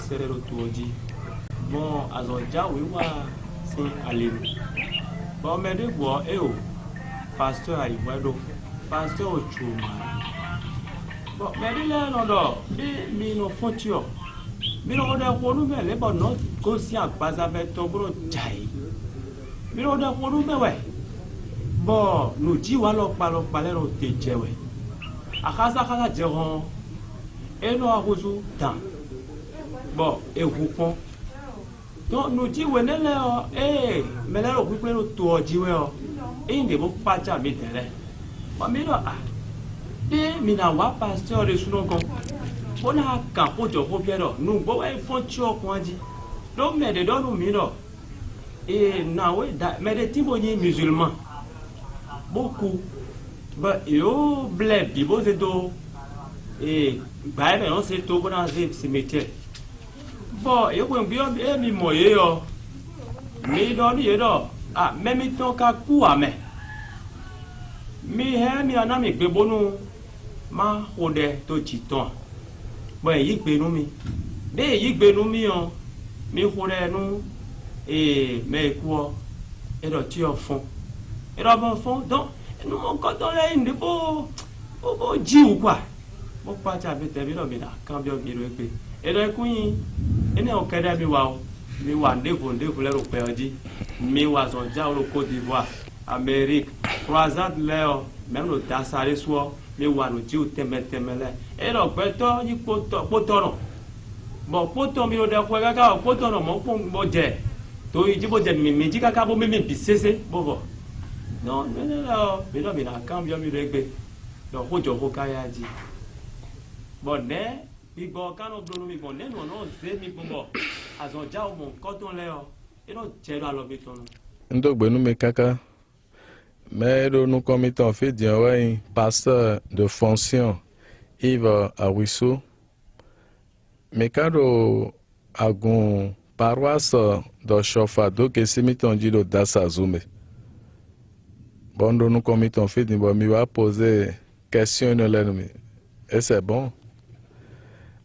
pasteur ro tuoji bon azoja we wa sin alelu bon me de bo e o pasteur ayi wedo pasteur o chuma bon me de le no do bi mi no fontio mi no de ko nu me le bon no ko si agbaza be to bro jai mi no de ko nu me we bon no ji wa lo pa le ro te jewe akasa je ron e no akozu dan bon e hupon donc no ji we ne le o me le ro pipe no to ojiwe o e inde bo pacha mi tele ba mi do de mi na wa pasteur de suno kon ona kan ko jo ko biero nu bo e fon ti o kon ji do me de do no mi do na we da me de timbo ni musulman beaucoup ba yo ble bibo ze do ba me on se to bona ze cimetière bon yo ko bi mi moye yo mi do ni do me mi ton ka ku ame mi he mi ana mi gbe bonu ma hode to chiton bon yi gbe nu mi be yi gbe nu mi o mi hode nu me ku o do ti o fun bon fun donc nous mon coton là inde bo ji ou quoi mo pa cha be te bi do mi na kan bi o bi ro pe do ku yin ene o kede mi wa ndevo le ro pe oji mi wa so ja o Côte d'Ivoire Amérique croisade le même no ta sare so mi wa no ji o temele do pe to yi poto no bon poto mi o de ko kaka poto no mo je to yi ji bo je mi ji kaka bo mi bi sese bo non mais non, mais là, quand bien mieux régler, donc faut que vous caillez. Bon, né, il bon quand on donne mi bon, né, non, c'est mi bon. Azon ja au mon coton là, et non, tiens à l'obéton. Ndo gbenu me kaka, mais nous commettons fait dire ouais, pasteur de fonction Yves Awisso, mais quand agon paroisse de Chofado que c'est miton dit de Dassazume. Bon, nous commettons fait dire bon, mi va poser question l'ennemi. Et c'est bon.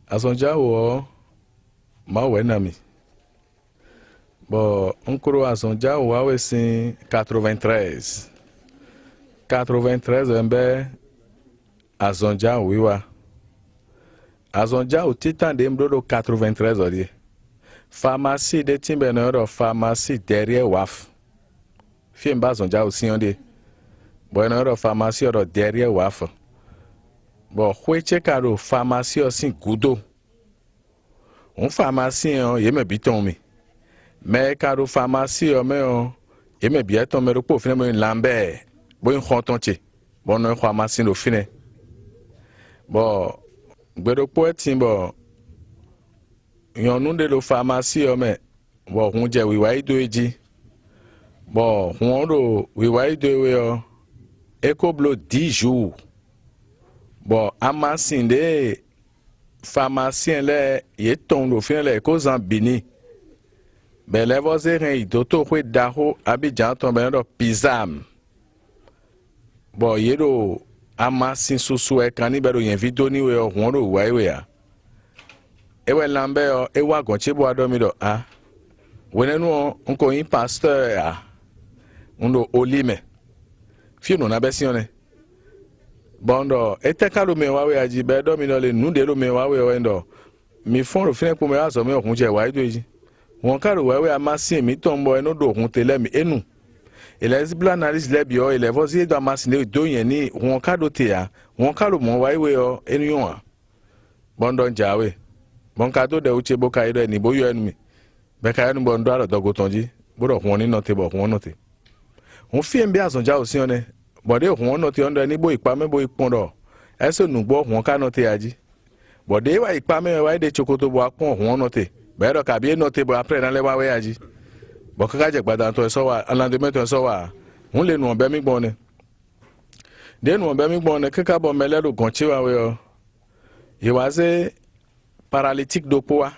À son jawo, ma wenami. Bon, on croit à son jawo, ouais, c'est 93. 93, à son jawo, oui, wa. À son jawo, titan de m'dodo 93, odi. Pharmacie de Timbenoro, pharmacie derrière WAF. Fim bas on jawo, si on dit. Bon, on pharmacie derrière WAF. Bon, hueche karo pharmacie aussi gudo. Un pharmacien yeme biton mi. Mais karo pharmacie yeme biaton me repo finalement une lambert. Bon khontonche. Bon no pharmacie no fine. Bon, gbero poetin bon. Yon nou de lo pharmacie mais bon on je wi wa ido eji. Bon, on do wi wa ido we ekoblo 10 jours. Bon, amasin de pharmacien là, il tombe au final les causes en bini. Ben les voisins ils d'auto que daho Abidjan tombe dans pisam. Bon, yero amasin sous écran ibero yen vidéo ni we on ro wa we ya. E we lambe e wa gonche bo adomi do wenen on ko yin pasteur ya. On olime. Fi no na besione. Bondo ete kalo me wawe aji be do mi no le nu de lo me wawe wendo mi fon ro fine po me aso me okun je wa ido eji won karo wawe amasin mi tombo eno do okun tele mi enu ele zibla analyse le bi o ele vozi do amasin do yen ni won kado te ya won kalo mo wawe o enu yon bondo njawe bon kado de uche bo kai do ni bo yo enu mi be kai enu bondo aro dogo tonji bo ro won ni no te bo won no te won fi mbi azon ja o si one bode won no te ondo ni bo ipame bo ipondo eso nugbo won ka no te aji bode wa ipame wa de chokoto bo apon won no te be ro ka bi no te bo apre na le wa we aji bo ka je gbadan to so wa alandeme to so wa won le nu be mi gbon ne de nu be mi gbon ne kaka bo mele ro gonchi wa we o ye wa se paralytique do po wa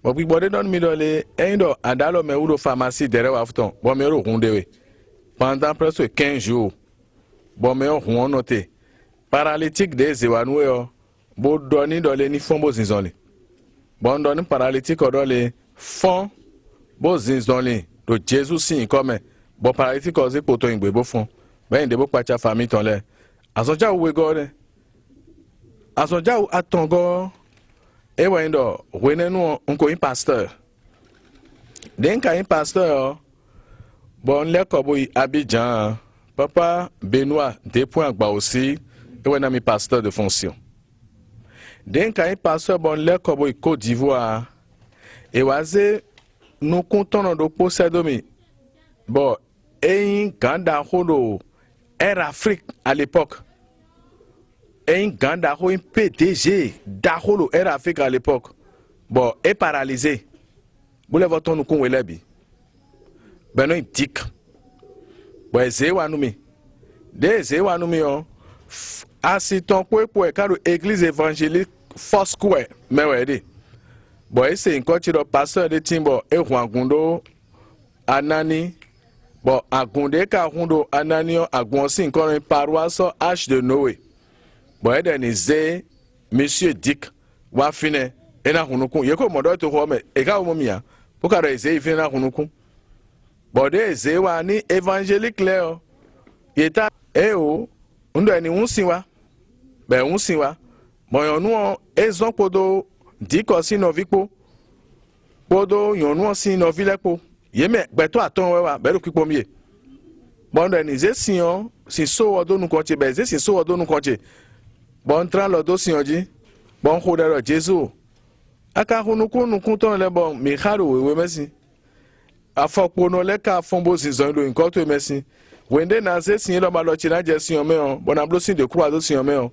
bo bi bode don mi do le endo adalo me uro pharmacie dere wa futon bo me ro hunde we pendant presque 15 jours. Bon, mais on noté. Paralytique des Ewanoué, bon, donné dans les nids fombo zinzoni. bon dans une paralytique dans les fonds bon zins dans les de Jésus signe comme bon paralytique cause pour toi ingbe bon fond ben de bon pacha famille ton là azonja où god azonja où atongo e wendo wenenu onko un pasteur den ka un pasteur bon le koboy Abidjan papa Benoît des points gba aussi et wena mi pasteur de fonction den ka un pasteur bon le koboy Côte d'Ivoire et waze nous comptons de possédomi bon un ganda hodo Air Afrique à l'époque un ganda ho un PDG d'Aholo Air Afrique à l'époque bon est paralysé boule votre nous kon welebi beno dik bon zewanumi de zewanumi on asiton pour karo église évangélique Foursquare mewede bon c'est un coach de pasteur de timbo e huangundo anani bon agunde ka hundo ananio agonsi encore une paroisse H de Noé bon edenize monsieur Dick wa fine ena hunuku yeko modo to ho me e ka omomia po ka reze fine na hunuku bon de ze wa ni évangélique leo yeta o ndo eni unsiwa be unsiwa bon yonu ezon podo Dick si no vikpo podo yonu si no vilepo yeme beto aton wewa beru kipo mie bon eni ze sion si so odo nu konche be ze si so odo nu konche bon tran lo do sionji bon khodero Jésus aka hunuku nu kunton le bon mi kharo wewe mesi afokpo no le ka fombo zizon lo nko to mesi wende na ze sin lo ma lo chi na je sion me on bon ablo sin de croix do sion me on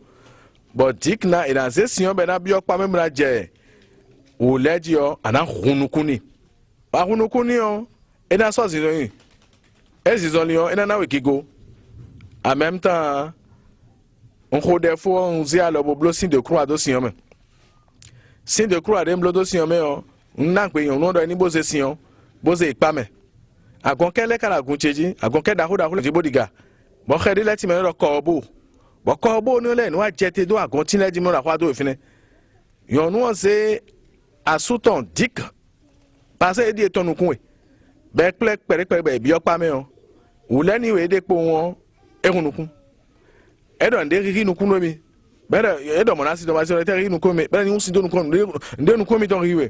bon dik na ina ze sion be na bi okpa me mra je o leji o ana hunuku ni ba hunuku ni on ina so zizon yi zizon li on ina na we kigo en même temps on ko des fois on zia le boblo signe de croix do sion me signe de croix de mblo do sion me on na pe yon no do ni bo se sion bo se ipa me agon kele kala gun cheji agon ke da ho ji bodiga bo khedi leti me ro ko bo no le no ajete do agon tin le ji mo ra kwa do fine yon no se asuton dik passé di etonu kun we be plek pere be bi opa me on u le ni we de po won ehunukun edo nde riri nu kuno mi bere edo monasi do basi te riri nu komi bere ni unsi do nu kono nde nu komi don riwe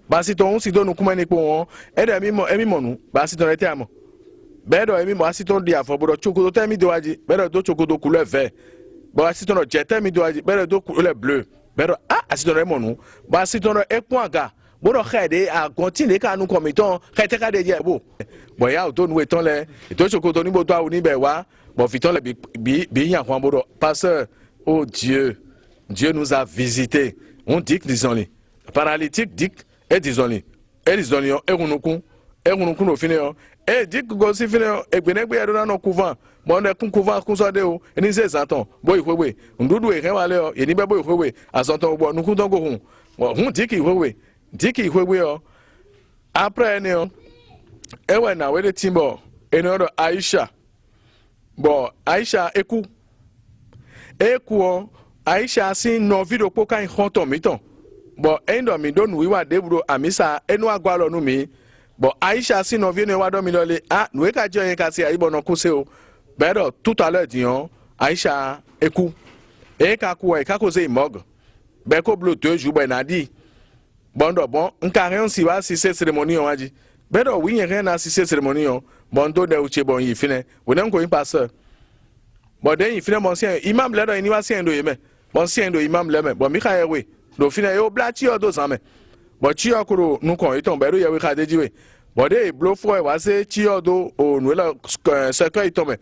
basi to unsi do nu kuma ni po won edo emi monu basi to rete amo bedo emi mo asi to di afobodo chokodo te mi do aji bere do chokodo couleur vert basi to no jete mi do aji bere do couleur bleu bere asi to re monu basi to no epon aga bodo khede a continue ka nu komiton khete ka de je bo boya o to nu eton le to chokodo ni bo to awu ni be wa bon, Victor, pasteur, oh Dieu, Dieu nous a visités. On dit que disons-les. Paralytique dit, et disons-les. Et disons-les, et on nous finit. Et dit que gosi finit, et bien, et dans nos couvents. Bon, on est couvent, qu'on soit de haut, et nous attendons. Boy, oui, on doit y aller, et n'y a pas de à son temps, nous comptons go. On dit qu'il oui, dit qu'il oui, après, et ouais, na, ouais, le timbo, et nous, Aïcha. Bon, Aïcha eku Aïcha si no video po kan honton miton. Bon, endo mi don wiwa debro amisa enu agwalo nu mi. Bon, Aïcha si no video wa do mi lole nou e ka joyen ka si aibo no kuse o. Pero tout à l'heure dion Aïcha eku. E ka ku e ka cause imog. Be ko blo 2 jours ben adi. Bon do bon, nka rien si wa si se cérémonie on aji. Pero oui rien na si se cérémonie on. Bon do de uche bon yi fine we dem ko in pasteur bon de yi fine bon sien imam le do ni wa sien do yeme bon sien do imam le me bon mi ka we do fine yo bla ti o do san me bon ti o kuro nu kon iton be do ye we ka de ji we bon de blo fo e wa se ti o do o nu la secret iton me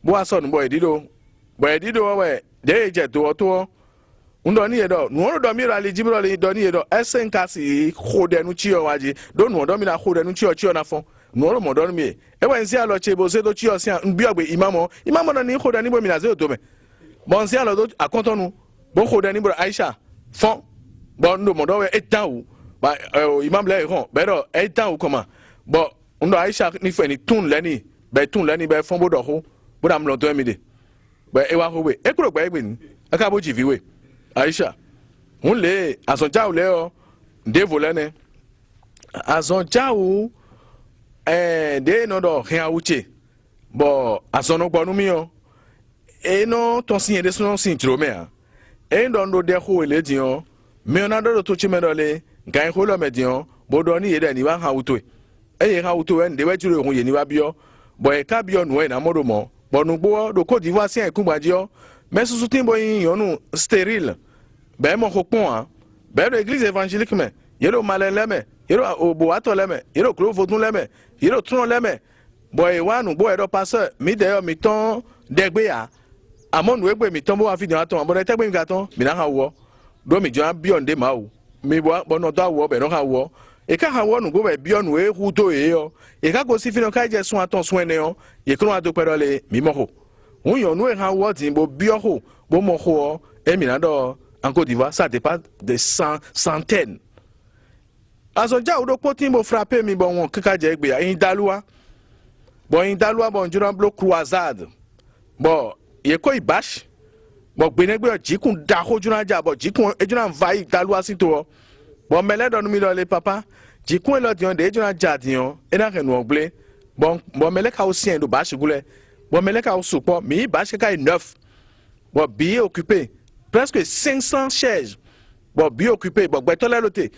bo aso nu bo edido we de je do to ndo ni edo nu do mi ra le jibro le do ni edo esen kasi khode nu ti o waji do nu do mi na khode nu ti o na fon no mo don mi e wen si alo chebo se do chi osia nbi ogbe imamo na ni khoda ni bo mi na ze do me bon si alo do akontonu bo khoda ni bro Aisha fon bon ndo mo do we etan ba imam le ron be do etan comment bon ndo Aisha ni fe ni tun le ni be fon bo do ho bo dam lo do mi de be e wa ho we e kuro gba egbe ni aka bo ji vi we Aisha un le asonja o le o de volene azonjao de no do rien uche bo azono gbonu mi o e no ton sin de so sin tromea e ndo ndo de ho ele dion me na do to chimedole gan ho lo medion bo do ni yede ni wa ha uto e ye ha uto en de wa jiro ho ye ni wa bio bo e ka bio no e na modo mo bo nu gbo do Côte d'Ivoire si en kumbadio mais sous timbo yin yonu stérile ben mo ko pon a ben l'église évangélique me yero maleleme yero obo atoleme yero klo vodun leme yero tron leme bo e wa nu bo e do pasteur mi de yo mi ton degbe ya amonu egbe mi ton bo wa fi dan ton bo de tegbe mi ga ton mi na ha wo do mi jan bi onde ma o mi bo no do wo be no ha wo e ka ha wo nu go be bi onu e hu to e yo e ka go si fi no ka je sun aton sun ene yo ye kro ado pero le mi mo ho un yo nu e ha wo tin bo bi ho bo mo ho e mi na do en Côte d'Ivoire ça dépasse des centaines azonja udo potin bo frapper mi bon won kaka je egbe ya in dalua bon juran blo croisade bon ye ko ibash bon gbenegbe jikun da ho juran ja bon jikun ejuran vai dalua sinto bon mele don mi do le papa jikun lo dion de ejuran ja dion e na renu ogble bon mele ka o sien do bash gule bon mele ka o supo mi bash ka 9 bon bi occupé presque 500 chaises bon bi occupé bon gbetole lote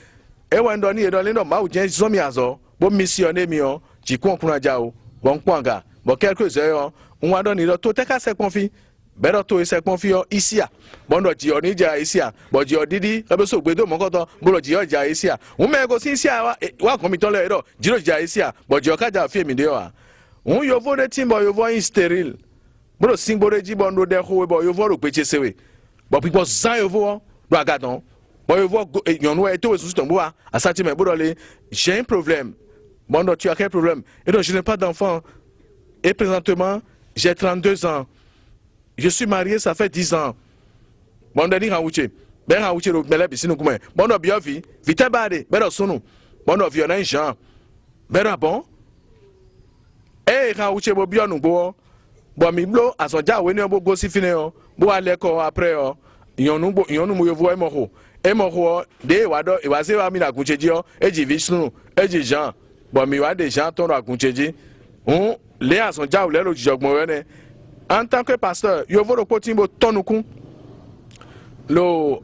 e wa ndo ni edo le no ma o jen zomi azo bo missionné mi o jikun kunra ja o bon kwanga bon quelques heures on wa don ni do to te ka se konfi better to se konfi o isia bon do ji oni ja isia bo ji odidi e be so gbedo mo koto bo ji o ja isia un me go sin isia wa kon mi ton le do ji ro ja isia bo ji o ka ja fi mi de o un yo vo de timbo yo vo in sterile bo sin bo de ji bo ndo de ho bo yo vo ro pe chesewe bo pipo zan yo vo do agadon bon yo vo yonu e to sous ton bois à sentiment bodole j'ai un problème bon donc tu as quel problème et donc je n'ai pas d'enfant et présentement j'ai 32 ans je suis marié ça fait 10 ans bon dani ha uche ben ha uche ro mele bi sinu kuma bon no biovi vite bade ben sunu bon no violent Jean ben bon e ha uche bo bionu bo bon mi blo asonja we ni bo go si fine o bo ale ko après o yonu mo yo vo e mo ho emoho de wado iwase wa mi na kuncheji o eji Vishnu eji Jean bo mi wa de Jean ton ra kuncheji le asonja o le lo jijogbon we ne en tant que pasteur yo vo ro potimbo tonukun lo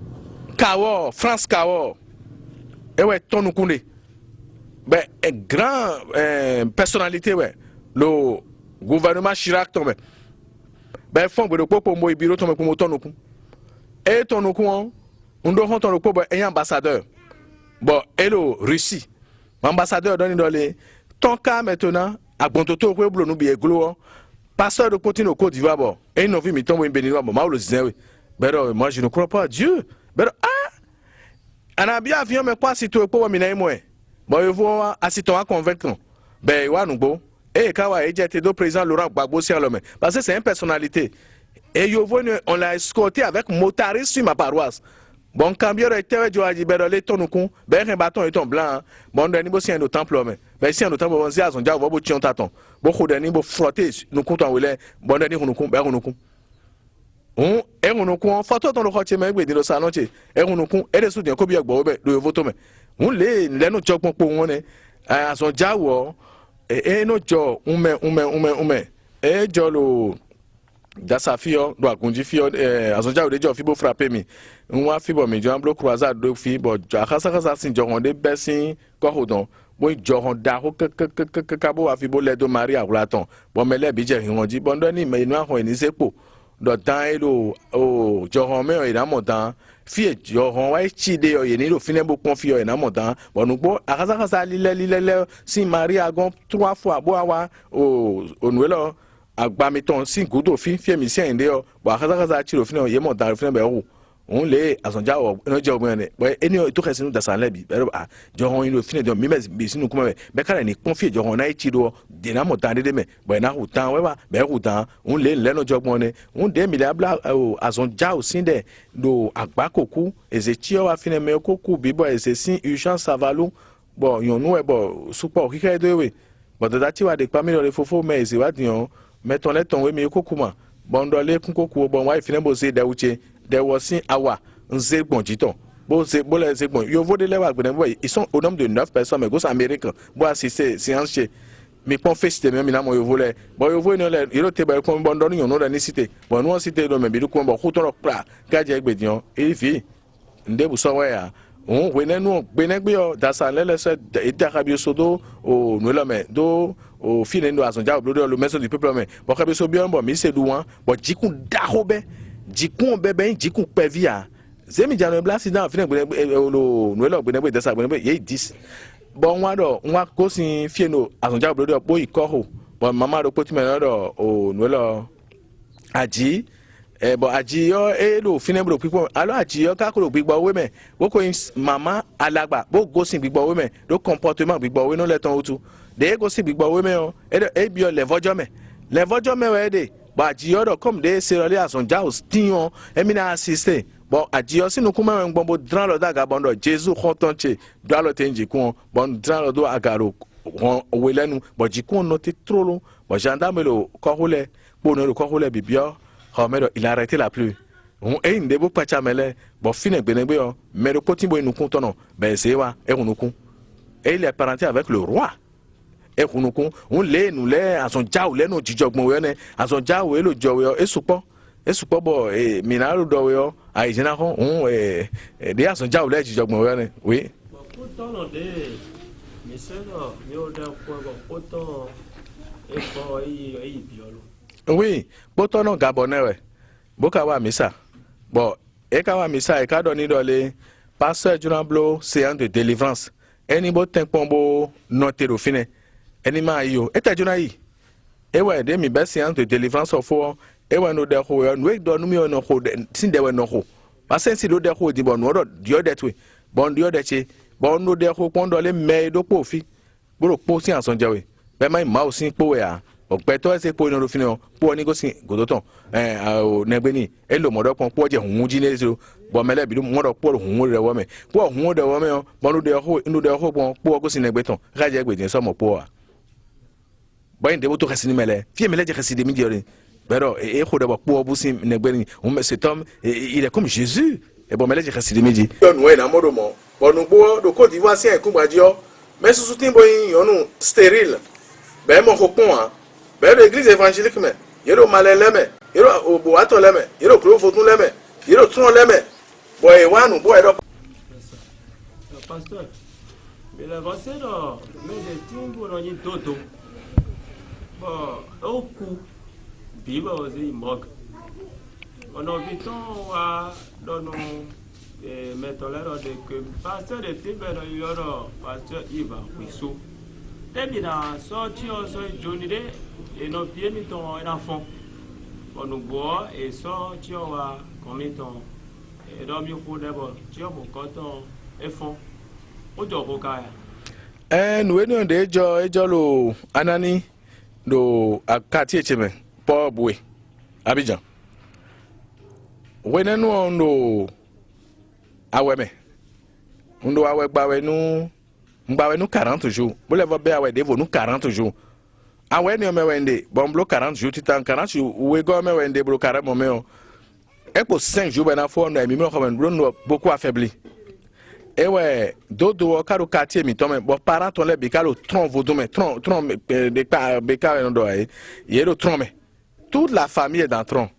kawo France kawo ewe tonukun de ben grand personnalité we lo gouvernement Chirac tombe ben fon gbe do popo mo ibiro tombe ko mo tonukun e tonukun ndo hon ton ko un ambassadeur bon hello Russie ambassadeur donne dole ton cas maintenant agbontoto ko blo nu bi eglo pasteur de Côte d'Ivoire bon et non vi mi tombe béninois bon ma le zin mais moi je ne crois pas à Dieu mais ana bi avion me kwa sito ko mi na imo bon yo vo asiton convaincant ben wa nu bo e ka wa ejete do président Laurent Gbagbo si alome parce que c'est une personnalité et yo vo on l'a escorté avec motariste sur ma paroisse. Bon, cambio de terre du Adibérolé, ton ou ben un bâton et ton blanc, bon, d'un niveau si un temple, mais si un temple, on s'y a son diable, bon, tiens, taton, beaucoup d'un niveau frotté, nous comptons, bon, d'un niveau, nous comptons, ben, nous comptons. On est on compte, photo dans le rotier, mais oui, le salon, et on compte, et les soutiens, comme il y a beau, le vote, on les nous job pour on est à son diable, et notre job, on met, et jolo. Dasa fio do akunji fio azonja o dejo fibo frappe mi nwa fibo mi jo bloc croisade do fi bo akasa sin jo honde besin ko hodon bo jo honda ho ka bo afibo le do maria ulaton bo mele bi je hinji bo ndo ni me nu ahon ni sepo do dan elo o jo hon me o ina modan fi jo hon wa chi de o ye ni lo fine bo pon fi o ina modan bo nu bo akasa lile sin maria gon 3 fois bo awa o nuelo agbamiton sin gudo fi mi si ende o bo akaza chiro fi no ye mo dar fi no be wo on le azonja o no je ogbon ne bo eni to kese nu dasan lebi be jo hon ino fi ne do mi me sinu kuma be kala ni confie jo hon na chiro de na mo dan de me bo na hutan we ba be hutan on le no je ogbon ne on de mi abla azonja o sin de do agbakoku ezechio wa fi ne me koku bi bo esesin urgence savalu bo yonu e bo support kike do we bo dati wa de pa mi le fofo me eze wa dion meton le ton we mi kokuma bon do le kun koku bon wa ifine bo se da uche de wo sin awa nze gbonjiton Bon, c'est bon. Yo vote les wa ils sont au nombre de 9 personnes mais gos américains. Bon assister séance chez mais pas fait c'était même yo volet. Bon yo volet le yo te ba ko bon don yo no la cité. Bon nous cité do me bi ko bon ko to pra ka je gbe dion e fi nde bu so wa ya. On wene nous benegbe yo da sa lele se et Arabie Sodo au no la me do au fin ndo azonja blodo le maison du peuple mais bon ka be so bien bon mi se douan bon jikun da robe jikun bebe jikun pevia zemi jano blasi na fin lo no la benegbe da sa benegbe ye 10 bon nwa ko sin fieno azonja blodo po ikoho bon mama do poti me do o no la aji bon aji yo lo finembro pipo alo aji yo ka ko gbigbo we me wo ko mama alagba bo go sin gbigbo we me do comportement gbigbo we no le ton otu de go sin gbigbo we me o e bi o le vojo me we de ba aji yo do come de se role asonja o stion e mi na assiste bon aji yo sinu kuma we gbon bo dran lo daga bondo Jesus khotonche do lo tenji kun bon dran lo do agaro we lenu bo jikun no te trolo bo gendarme lo ko hole bo no lo ko hole bibio. Il a arrêté la pluie. Et il ne peut pas chamele. Bon, fine benegbe mais le petit boy nous compte non. Ben c'est wa et on et il est parenté avec le roi. Et on les nous les à son jaou les nous dijog mo yone à son jaou et le jaou et soupo bon et minalo do yo a ijena kon on de à son jaou les dijog mo yone oui. Pourtant on de monsieur là yo de quoi autant et bon il biolo. Oui, pourtant non gabonais ouais. Boka wa misa. Bon, e ka wa misa e ka doni dole pasteur Junablo séance de délivrance. Eni bo tempombo notero fine. Eni ma yo. Eta Junayi. E wa de mi be séance de délivrance ofo. E wa no de ho yo no e do no mi no ho sin de we no ho. Ba sensi do de ho di bon no do that way. Bon dio de che. Bon no de ho pon dole me do po fi. Bro po si anson jawe. Be mai ma o sin po we a. Okpeto ese po no fine po ni go sin godoton o negbeni e lo modo pon po je hun ji ne so bo mele bi modo po hun re wo me po hun de wo me o bo no de ho pon po go sin negbeton ga je gbedin so mo po a bo inde bo to khasini mele fi mele je khasidi mi diori bero e ko de bo po bu sin negbeni cet homme il est comme Jésus e bo mele je khasidi mi di yo no e na modo mo bo no bo do Côte d'Ivoire si e ku gbadio mais sous timbo yin yo no stérile ben mo ko pon a ben l'église évangélique mais yero malele me yero oboato leme yero krofotun leme yero tun leme boy wanu boy do pasteur mais la voici là mais des timbo no ni toto bon au coup biba ozi mok on obiton wa dono metolero de que pasteur de tibero yoro pasteur Iba Wiso tebi na sorti o so joni de et nos pieds mis ton enfant on nous boit et sort tu vas comme ton et dormir pour d'abord tu as mon coton et fond au job kaya nous venons de ejo lo anani do akati echeme po bwe Abidjan wena no ndo aweme ndo awe gbawe nu 40 jours vous le voyez awe devo nu 40 jours awe ni o me wende bon blo 40 jours titan 40 jours we go me wende blo carrément me o e po 5 jours ben afo no mi me ko ben blo no beaucoup affaibli e we dodo karo quartier mi to me bon parent ton le bi kalo tron vodou me tron de pa be ka no do e yero tron me toute la famille est dans tron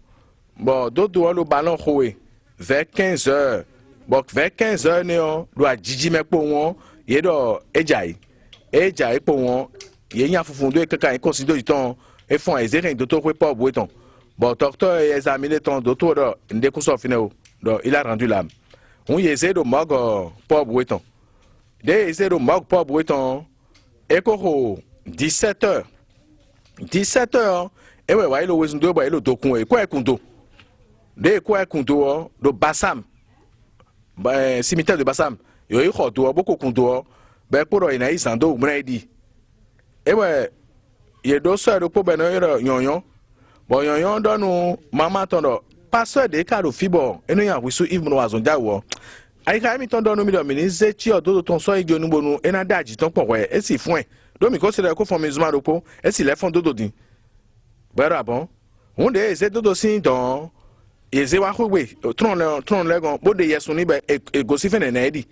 bon dodo le ballon khowe vers 15 heures bon vers 15 heures ne o do ajiji me po won yedo ejai po won ye nya fufundo e kaka en consider du temps e font ezeren docteur ko pas boeton bon docteur examiner ton docteur ndé ko so fineo do il a rendu l'âme on yeze do mag pas boeton de yeze do mag pas boeton e ko 17 heures e we wa ilo wezundo ba ilo dokun e ko ekundo de ko ekundo do Bassam ba cimetière de Bassam yo yi khodo boko kundo ba poro ina isando mredi ewe ye do so do po beno yonyon bo yonyon donu mama tondo pasteur de karo fibo enu ya wisu Yves no azonja wo ai ka mi tondo no mi do mi ni ze chi odo ton so igi onubonu ena daji ton po we e si fun e do mi ko se ko fon mi zuma do po e si le fon dodo din bero abon on de ze dodo sin don ezewa khogbe tron legon bo de yesun ni be egosi fe na edi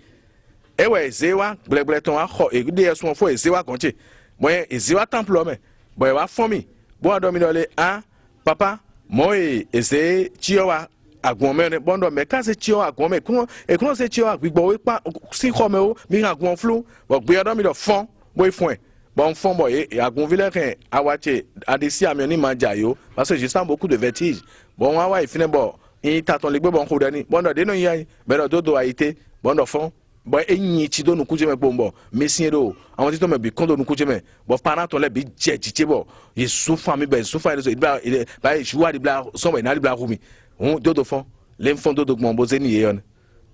ewe ezewa gblegle ton akho e de yesun fo ezewa konche mo ezewa temple me bo e wa fon mi bo ado mi dole ah papa mo eze chiowa agbon me bondo me ka se chiowa agbon me kun se chiowa gbigbo we pa si kho me o mi agbon flu bo gbe ado mi do fon bo e fon bon fond boy agun vilerin awache adesi amioni majayo parce que je sens beaucoup de vertige bon awa ifine bo in taton legbe bon ko dani bon de no yan be do do aite bon do fond bo enyi ti do nu kuje me bombo mesin do àwọn ti to me bi kondo nu kuje me bo parent to le bi jeje bo yesu fami be su fa ba jouer di bla so be na di bla rumi on do fond les fonds do gbon bo zeni yon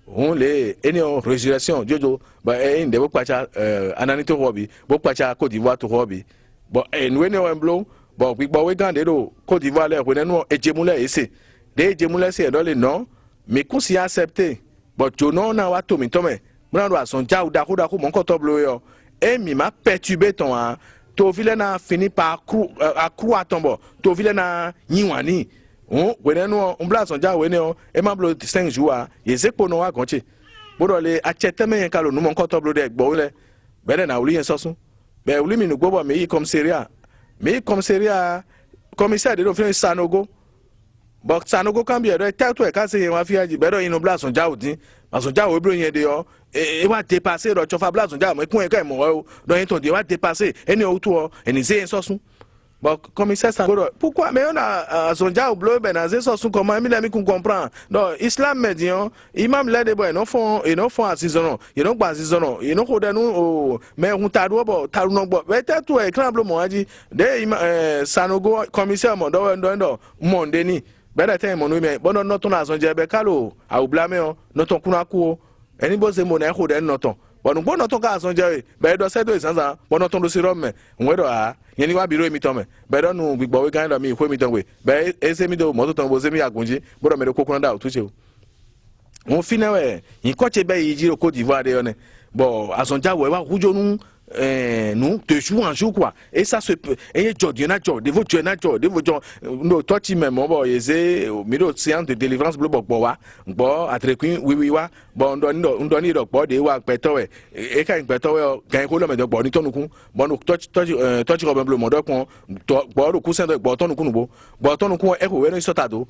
on les enion résurrection jojo ba en de bokpacha anani to hobi bokpacha Côte d'Ivoire to hobi bo en we ne wemblo bo gbigbo we gande do Côte d'Ivoire le ko nenu ejemule ese de ejemule se do le non mais ko si accepter bo jono na wa to mi to me muna do ason ja uda ko mon ko to blo yo e mi ma perturber ton a to vile na fini par accrou tombo to vile na nyiwani on wenenu on bla son ja wenenu e ma blo 5 jours ye zepo no wa gonche bodo le acheteme yen kalo nu mon ko to blo de gbo le bele na uli yen sosun be uli mi nu gbo bo me yi commissariat commissaire de do fin Sanogo but Sanogo kan bi e do tato e ka se yen wa fi aji be do inu bla son ja odin ma son ja o blo yen de yo e wa dépasser do chofa bla son ja mo kun e ka mo o do yen to de wa dépasser eni o to eni se yen sosun. Bon, commissaire Sangodo, pourquoi mais on a son diable bleu benazé sur son comment il qu'on comprend. Donc islam médian, imam là de boy non font assaisonnement. Ils non pas assaisonnement. Ils non kodanu o mais on t'a do bo t'a non bo. Mais t'as tout écran bleu moi dit de Sanogo commissaire mon do mondeni. Ben t'es mon mais bon non ton azon jebe kalo a ou blâmer non ton kunaku. Eni bo se mon e koden non ton. Bon nous bon non ton ka azon jebe. Ben do se do sanza bon non ton do sirom on do a yeni wa biro mi tome be do nu gbigbo we kan do mi ko mi ton we be ese mi do mo to ton bo se mi agunji bo do me do kokun da otuche o won fina we yin ko che be yi jiro Côte d'Ivoire de yo ne bon asonja we wa hujo nu nous de jour en jour quoi et ça se peut et Jordan de votre no touch même bon ese mi do séance de délivrance blo bo wa bo atrekin oui wa bon ndo ni do bo de wa peto we e ka peto we gan ko lo me do bo ni tonu kun bon no touch ko blo mo do kun bo do ku sen do bo tonu kun bo tonu kun e ko we no isotado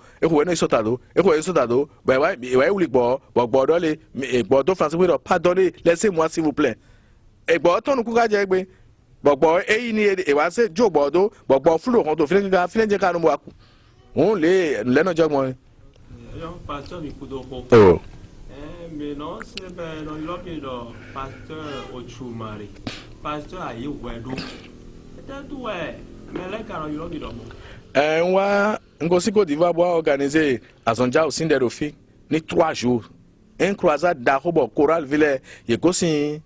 ba wa wuli bo do le bo do français we do pardonnez laissez-moi s'il vous plaît egbo ton ku ka je gbe gbogbo eyi ni e wa se jo gbodo gbogbo flu kan to file je ka no wa ku won le no jo mo yo pastor mi ku do ko mais non c'est ben no lo bi do pastor Ochumari pastor ayi wedo eta du we me le ka no lo bi do mo wa ngosi Côte d'Ivoire bo organiser azonja au sinde rofi ni 3 jours un croisade d'Arobo Choral Ville yegosin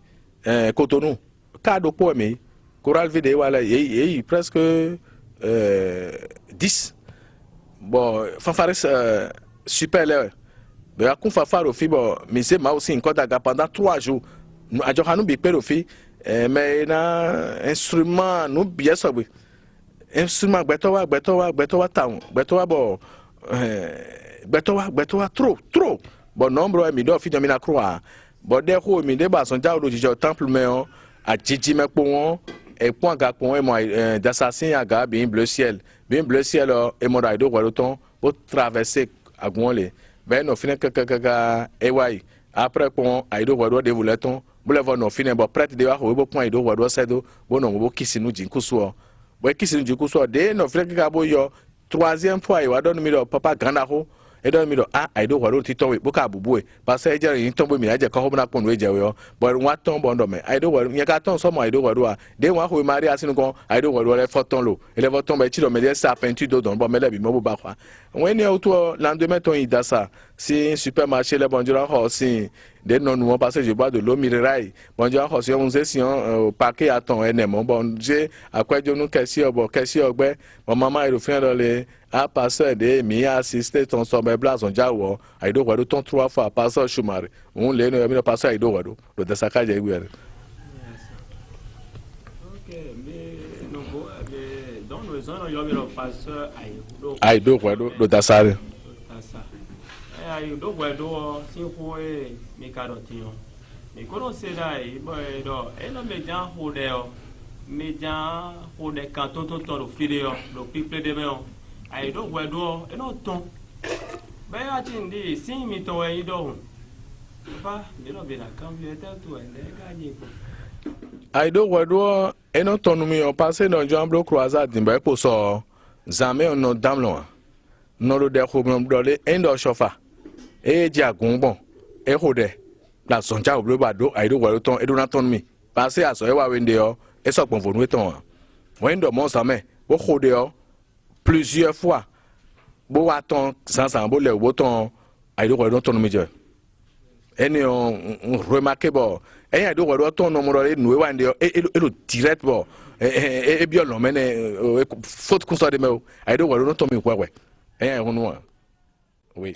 Cotonou, cadre pour me, Choral vidéo voilà, il presque 10. Bon, fanfares super là. Ben à fanfare au fi bon, mais c'est moi aussi encore pendant 3 jours. Nous avons bien peur au fi, mais na instrument nous bien ça oui. Instrument betowa town, betowa bon, betowa trop. Bon nombre mi do fi de mi na croix. Bon de ko mi de ba son ja do jijo temple me on a jiji me po won e po aga po e mo d'assassin aga bien bleu ciel e mo raido ko ton pour traverser agun le ben no fine kaka e wai après po aido ko de vouleton boulevard no fine bo prêtre de wa ko bo po aido ko sedo bo no bo kisinu jinku so bo kisinu jinku so de no fine kaka bo yo troisième fois e wa don mi do papa granaro e do mi do aido ko ti ton we bo ka bubu e parce que je yin ton bo mi aje ko ho na pon we je we yo bo wa ton bo ndo me aido ko yen ka ton so mo aido ko do a de wa ko mari asinu ko aido ko do le foton lo ele foton be ti do me de sa peinture do don bo me le bi mo bo ba kwa won ni o to lendemain ton idasa si supermarché le bonjour ho si de non nous parce que je bois de l'eau minerai bonjour ho si on se si on paquet à ton enem bon je à quoi je nous question ogbe mon maman est refrain dans les a passer de mi assister ton sommet blas on jawo aido ko do ton 3 fois passer Ochumari on le no mi passer aido ko do de saka je gbe OK mais no go dans nos ans il y a le pasteur aido ko do dasare I do where do simple make out of you. Me couldn't say that, boy, do, no me down who there, me down who the canton to video, the people de mail. I don't where do, no tongue. But I think this, see me to where you don't. Papa, you know, be a computer to and then Aido wado eno tonumi o passé dans Jean Blo croisade dimba ko so zame no damlo no lo de ko do le endo chofa e ji agun bon e ho de la sonja oblo bado aido wado ton edo na tonumi passé aso e wa wende o e so pon vonu ton wendo mo zame wo ho de o plusieurs fois bo wa ton sans bo le wo ton aido wado tonumi je eni on remarquable et do wado ton no mo re nu wa nde e direct bo e bi olo mene faute ko so de me o ai do wado no to mi kwa we hunu oui